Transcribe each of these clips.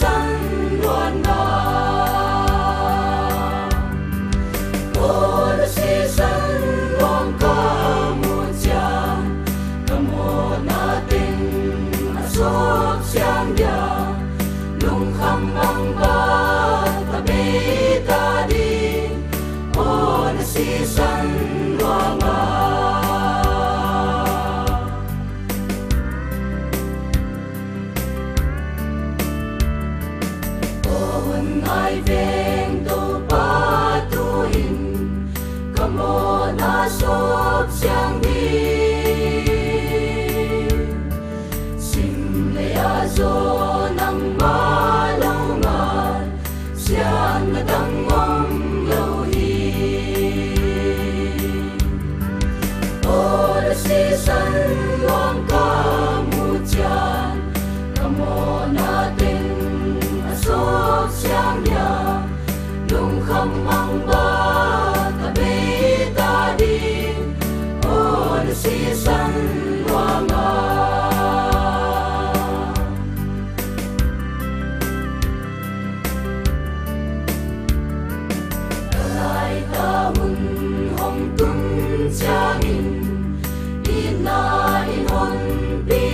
san luan nga cô đã si san luang ca mu cha kamo na tình sốt sang dia lung kham mang ba ta be ta đi cô đã si san luang nga ai veng tu pa tu in kamo na sop siang di sim le azo nang ma lo nga siang na dang ngom lo hi o da si san luang ka mu chan kamo na tin sốt sang nhà lung khăm mang ba ta be ta đi ô đã si san luang nga lại ta hun hồng tung cha in ina in hon bi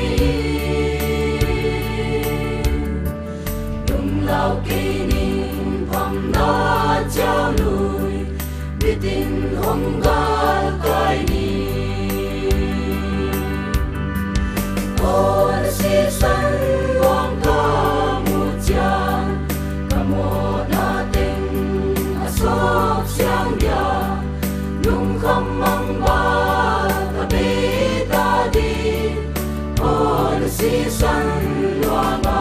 lao kỳ ninh pham na trao lùi biết tin hồng gal cai ni ô đã si san luang ca mu chan kamo na tình sốt sang dia lung kham mang ba ta be ta đi ô đã si san luang nga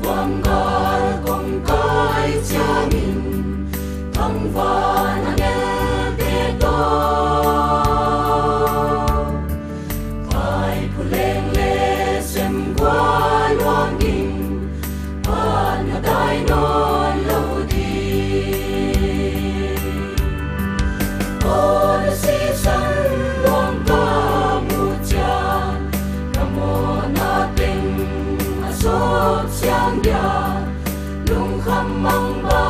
quang gar kong kai cha min thăng van anh te to kai puleng le sem qua luang in an dai non lo di o da si san luang ka mu cha kamo na tình sốt sang dia lung kham mang ba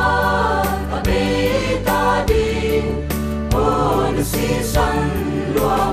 ta be ta đi ô đã si san luang